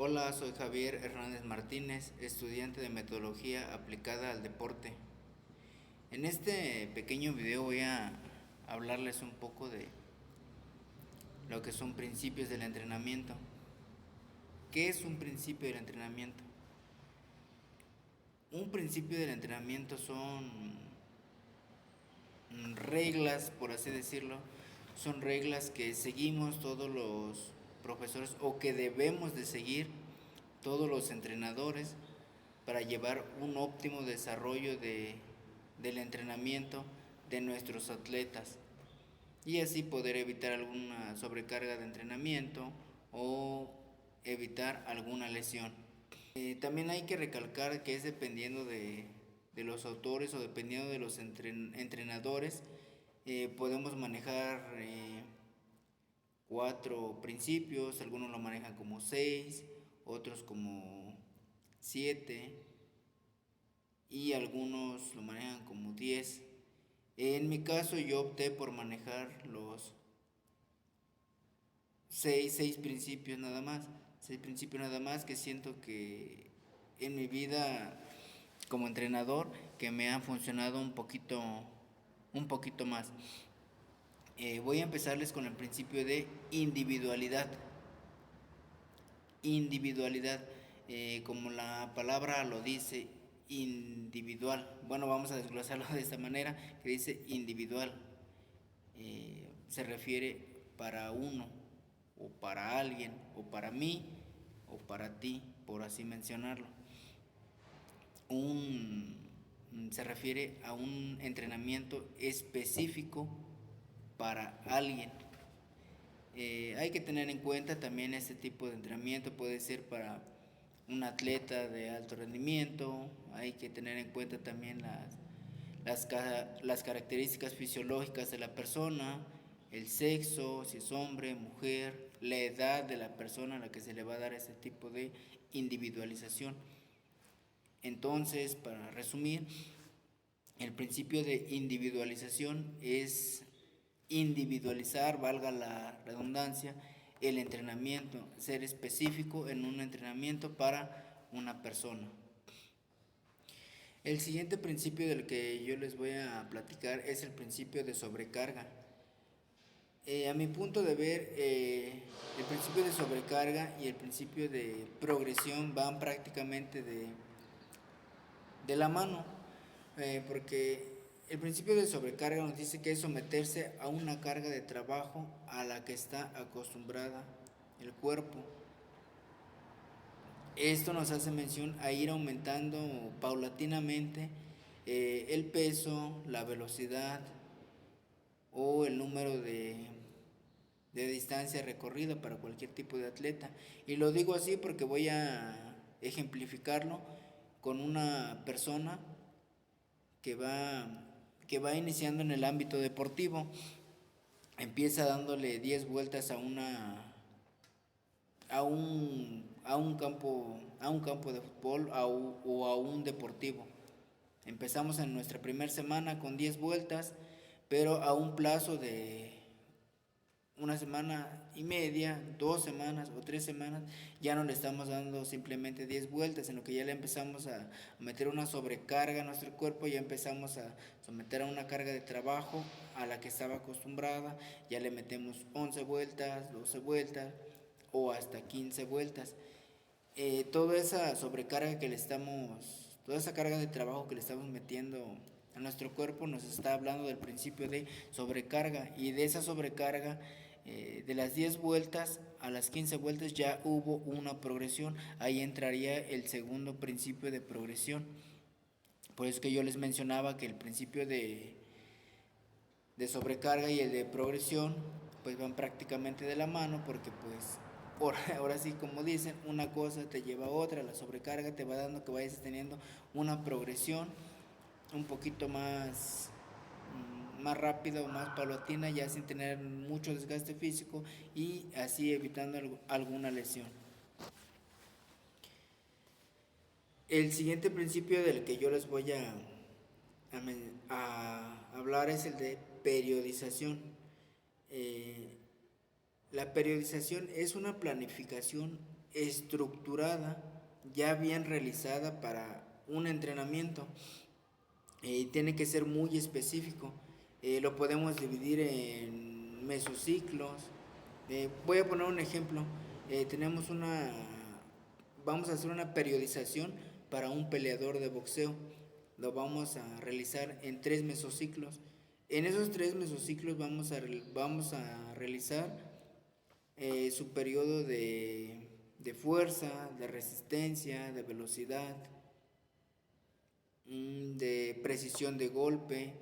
Hola, soy Javier Hernández Martínez, estudiante de metodología aplicada al deporte. En este pequeño video voy a hablarles un poco de lo que son principios del entrenamiento. ¿Qué es un principio del entrenamiento? Un principio del entrenamiento son reglas, por así decirlo, son reglas que seguimos todos los profesores o que debemos de seguir todos los entrenadores para llevar un óptimo desarrollo del entrenamiento de nuestros atletas y así poder evitar alguna sobrecarga de entrenamiento o evitar alguna lesión. También hay que recalcar que es dependiendo de los autores o dependiendo de los entrenadores, podemos manejar 4 principios, algunos lo manejan como 6, otros como 7 y algunos lo manejan como 10. En mi caso yo opté por manejar los 6 principios nada más, 6 principios nada más que siento que en mi vida como entrenador que me han funcionado un poquito más. Voy a empezarles con el principio de individualidad. Individualidad, como la palabra lo dice, individual. Bueno, vamos a desglosarlo de esta manera, que dice individual. Se refiere para uno, o para alguien, o para mí, o para ti, por así mencionarlo. Se refiere a un entrenamiento específico para alguien. Hay que tener en cuenta también este tipo de entrenamiento puede ser para un atleta de alto rendimiento. Hay que tener en cuenta también las características fisiológicas de la persona, el sexo, si es hombre, mujer, la edad de la persona a la que se le va a dar este tipo de individualización. Entonces, para resumir, el principio de individualización es individualizar, valga la redundancia, el entrenamiento, ser específico en un entrenamiento para una persona. El siguiente principio del que yo les voy a platicar es el principio de sobrecarga. A mi punto de ver, el principio de sobrecarga y el principio de progresión van prácticamente de la mano, porque el principio de sobrecarga nos dice que es someterse a una carga de trabajo a la que está acostumbrada el cuerpo. Esto nos hace mención a ir aumentando paulatinamente el peso, la velocidad o el número de distancia recorrida para cualquier tipo de atleta. Y lo digo así porque voy a ejemplificarlo con una persona que va iniciando en el ámbito deportivo. Empieza dándole 10 vueltas a un campo de fútbol o a un deportivo. Empezamos en nuestra primera semana con 10 vueltas, pero a un plazo de una semana y media, 2 semanas o 3 semanas, ya no le estamos dando simplemente 10 vueltas, sino que ya le empezamos a meter una sobrecarga a nuestro cuerpo, ya empezamos a someter a una carga de trabajo a la que estaba acostumbrada, ya le metemos 11 vueltas, 12 vueltas o hasta 15 vueltas. Toda esa sobrecarga que le estamos, toda esa carga de trabajo que le estamos metiendo a nuestro cuerpo nos está hablando del principio de sobrecarga, y de esa sobrecarga, de las 10 vueltas a las 15 vueltas ya hubo una progresión. Ahí entraría el segundo principio de progresión. Por eso que yo les mencionaba que el principio de sobrecarga y el de progresión pues van prácticamente de la mano, porque pues ahora sí, como dicen, una cosa te lleva a otra. La sobrecarga te va dando que vayas teniendo una progresión un poquito más rápida o más paulatina, ya sin tener mucho desgaste físico y así evitando alguna lesión. El siguiente principio del que yo les voy a hablar es el de periodización. La periodización es una planificación estructurada, ya bien realizada para un entrenamiento. Tiene que ser muy específico. Lo podemos dividir en mesociclos. Voy a poner un ejemplo. Tenemos vamos a hacer una periodización para un peleador de boxeo. Lo vamos a realizar en 3 mesociclos. En esos 3 mesociclos vamos a realizar su periodo de fuerza, de resistencia, de velocidad, de precisión de golpe,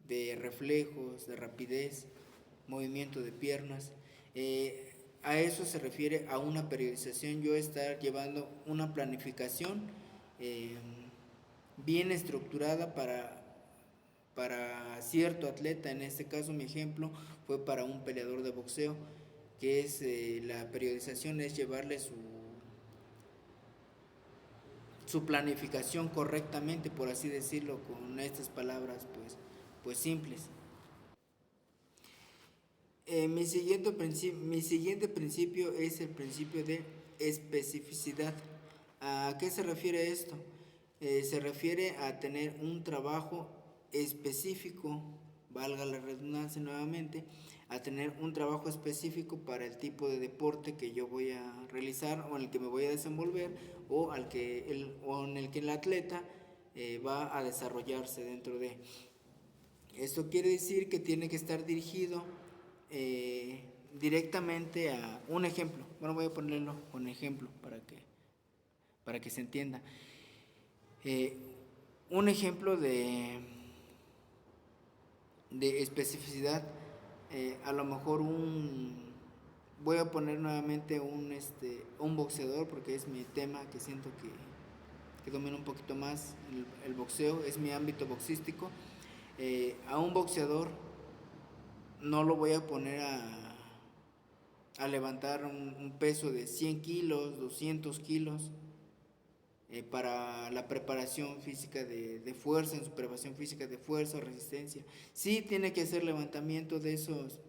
de reflejos, de rapidez, movimiento de piernas. A eso se refiere a una periodización, yo estar llevando una planificación eh, bien estructurada para cierto atleta. En este caso mi ejemplo fue para un peleador de boxeo, que es la periodización es llevarle su planificación correctamente, por así decirlo, con estas palabras pues simples. Mi siguiente principio es el principio de especificidad. ¿A qué se refiere esto? Se refiere a tener un trabajo específico, valga la redundancia nuevamente, a tener un trabajo específico para el tipo de deporte que yo voy a realizar o en el que me voy a desenvolver o en el que el atleta va a desarrollarse dentro de. Esto quiere decir que tiene que estar dirigido directamente a un ejemplo. Bueno, voy a ponerlo con ejemplo para que se entienda. Un ejemplo de especificidad, a lo mejor voy a poner nuevamente un boxeador, porque es mi tema, que siento que domino un poquito más el boxeo, es mi ámbito boxístico. A un boxeador no lo voy a poner a levantar un peso de 100 kilos, 200 kilos, para la preparación física de fuerza, en su preparación física de fuerza o resistencia. Sí tiene que hacer levantamiento de esos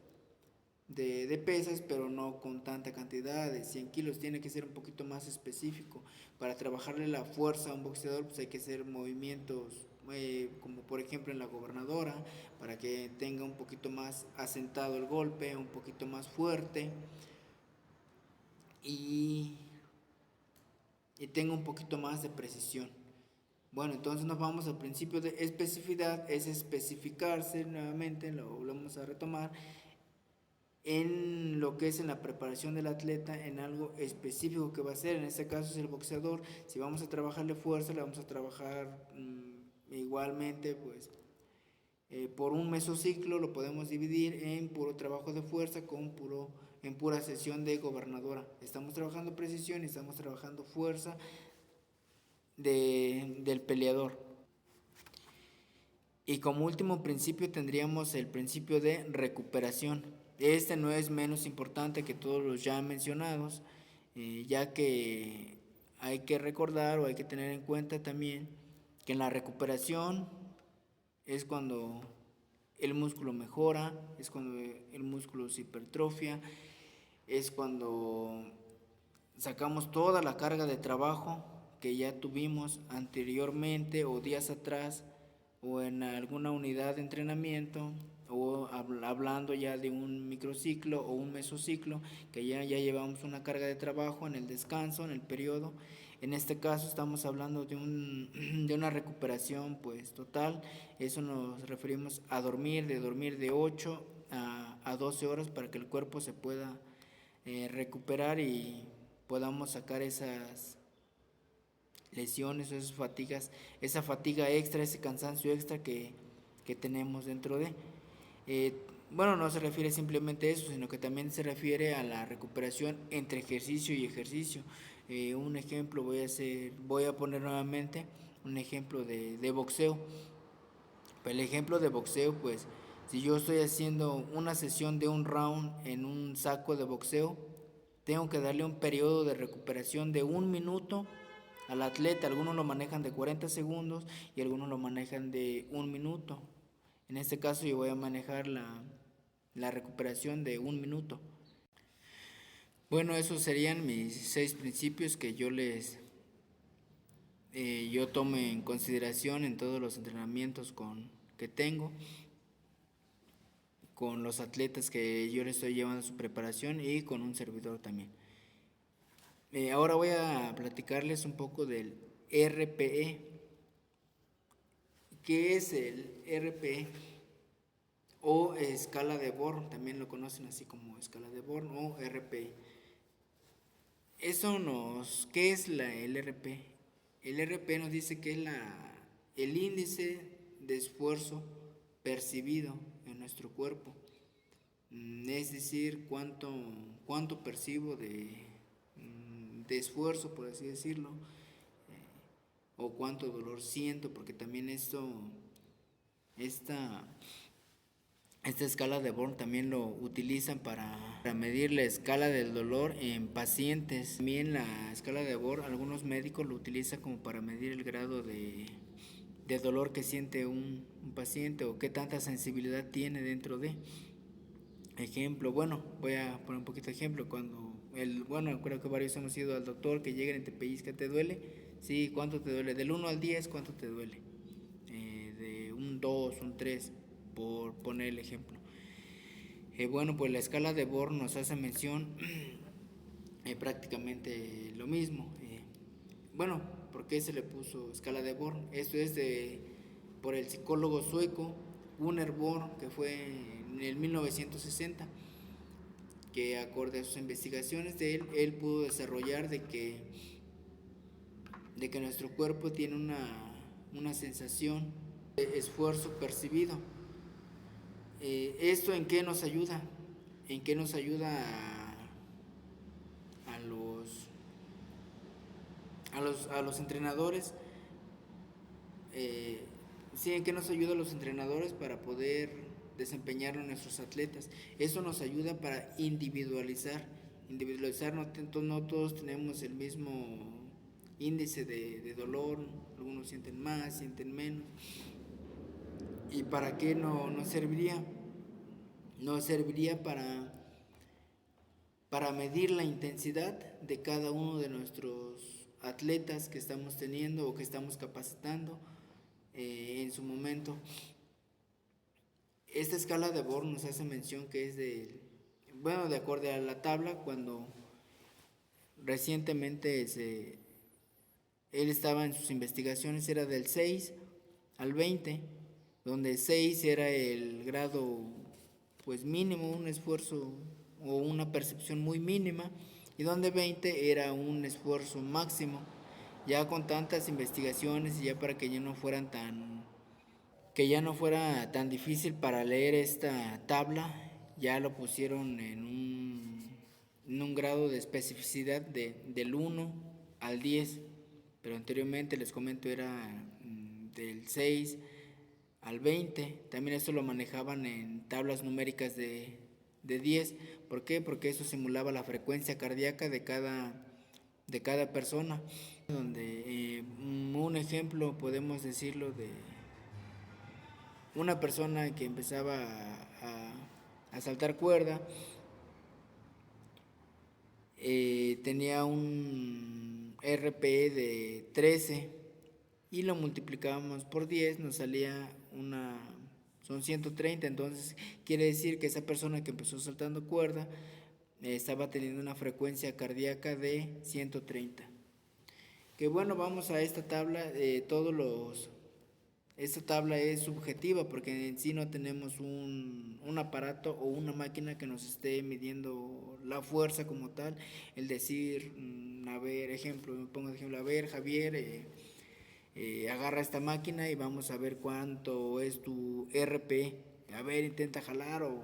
de pesas, pero no con tanta cantidad de 100 kilos, tiene que ser un poquito más específico. Para trabajarle la fuerza a un boxeador, pues hay que hacer movimientos como por ejemplo en la gobernadora, para que tenga un poquito más asentado el golpe, un poquito más fuerte y tenga un poquito más de precisión. Bueno, entonces nos vamos al principio de especificidad, es especificarse nuevamente, lo volvemos a retomar, en lo que es en la preparación del atleta, en algo específico que va a hacer. En este caso es el boxeador. Si vamos a trabajarle fuerza, le vamos a trabajar igualmente pues por un mesociclo. Lo podemos dividir en puro trabajo de fuerza en pura sesión de gobernadora. Estamos trabajando precisión y estamos trabajando fuerza del peleador. Y como último principio tendríamos el principio de recuperación. Este no es menos importante que todos los ya mencionados, ya que hay que recordar o hay que tener en cuenta también que en la recuperación es cuando el músculo mejora, es cuando el músculo se hipertrofia, es cuando sacamos toda la carga de trabajo que ya tuvimos anteriormente o días atrás o en alguna unidad de entrenamiento, o hablando ya de un microciclo o un mesociclo, que ya llevamos una carga de trabajo en el descanso, en el periodo. En este caso estamos hablando de una recuperación pues total. Eso nos referimos a dormir de 8 a 12 horas para que el cuerpo se pueda recuperar y podamos sacar esas lesiones o esas fatigas, esa fatiga extra, ese cansancio extra que tenemos dentro de. Bueno, no se refiere simplemente a eso, sino que también se refiere a la recuperación entre ejercicio y ejercicio. Un ejemplo voy a poner nuevamente un ejemplo de boxeo. El ejemplo de boxeo, pues, si yo estoy haciendo una sesión de un round en un saco de boxeo, tengo que darle un periodo de recuperación de 1 minuto al atleta. Algunos lo manejan de 40 segundos y algunos lo manejan de 1 minuto. En este caso yo voy a manejar la recuperación de 1 minuto. Bueno, esos serían mis 6 principios que yo tome en consideración en todos los entrenamientos que tengo, con los atletas que yo les estoy llevando su preparación y con un servidor también. Ahora voy a platicarles un poco del RPE. ¿Qué es el RPE? O escala de Born, también lo conocen así como escala de Born o RPE. ¿Qué es el RP? El RP nos dice que es el índice de esfuerzo percibido en nuestro cuerpo. Es decir, cuánto percibo de esfuerzo, por así decirlo, o cuánto dolor siento, porque también esta escala de Born también lo utilizan para medir la escala del dolor en pacientes. También la escala de Born, algunos médicos lo utilizan como para medir el grado de dolor que siente un paciente o qué tanta sensibilidad tiene dentro de. Ejemplo, bueno, voy a poner un poquito de ejemplo. Bueno, creo que varios hemos ido al doctor, que llegan y te pellizca, ¿te duele? Sí, ¿cuánto te duele? Del 1 al 10, ¿cuánto te duele? De un 2, un 3, por poner el ejemplo. Bueno, pues la escala de Born nos hace mención prácticamente lo mismo. Bueno, ¿por qué se le puso escala de Born? Esto es por el psicólogo sueco Gunnar Born, que fue en el 1960, que acorde a sus investigaciones él pudo desarrollar de que nuestro cuerpo tiene una sensación de esfuerzo percibido. ¿Esto en qué nos ayuda? ¿En qué nos ayuda a los entrenadores? Sí, ¿en qué nos ayuda a los entrenadores para poder desempeñar a nuestros atletas? Eso nos ayuda para individualizar. No todos tenemos el mismo índice de dolor, algunos sienten más, sienten menos. ¿Y para qué no serviría? Nos serviría para medir la intensidad de cada uno de nuestros atletas que estamos teniendo o que estamos capacitando en su momento. Esta escala de Born nos hace mención que es de acuerdo a la tabla, cuando recientemente él estaba en sus investigaciones, era del 6 al 20, donde 6 era el grado pues mínimo, un esfuerzo o una percepción muy mínima, y donde 20 era un esfuerzo máximo. Ya con tantas investigaciones y ya para que ya no fuera tan difícil para leer esta tabla, ya lo pusieron en un grado de especificidad del 1 al 10, pero anteriormente les comento era del 6 al 20. También esto lo manejaban en tablas numéricas de 10. ¿Por qué? Porque eso simulaba la frecuencia cardíaca de cada persona. Donde un ejemplo podemos decirlo de una persona que empezaba a saltar cuerda, tenía un RPE de 13 y lo multiplicábamos por 10, nos salía son 130. Entonces quiere decir que esa persona que empezó saltando cuerda estaba teniendo una frecuencia cardíaca de 130. Que bueno, vamos a esta tabla. Esta tabla es subjetiva porque en sí no tenemos un aparato o una máquina que nos esté midiendo la fuerza como tal. El decir, a ver, me pongo de ejemplo, a ver, Javier, agarra esta máquina y vamos a ver cuánto es tu RP. A ver, intenta jalar o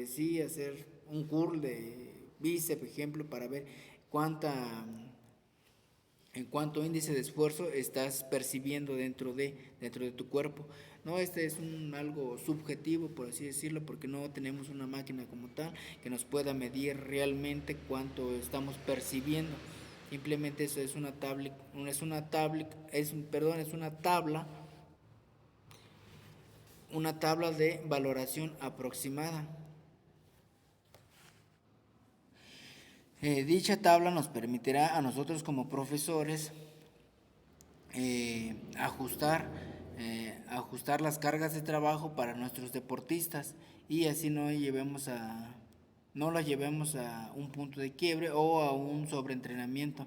sí, hacer un curl de bíceps, por ejemplo, para ver en cuánto índice de esfuerzo estás percibiendo dentro de tu cuerpo. No, este es algo subjetivo, por así decirlo, porque no tenemos una máquina como tal que nos pueda medir realmente cuánto estamos percibiendo. Simplemente eso es una tabla de valoración aproximada. Dicha tabla nos permitirá a nosotros como profesores ajustar las cargas de trabajo para nuestros deportistas y así no las llevemos a un punto de quiebre o a un sobreentrenamiento.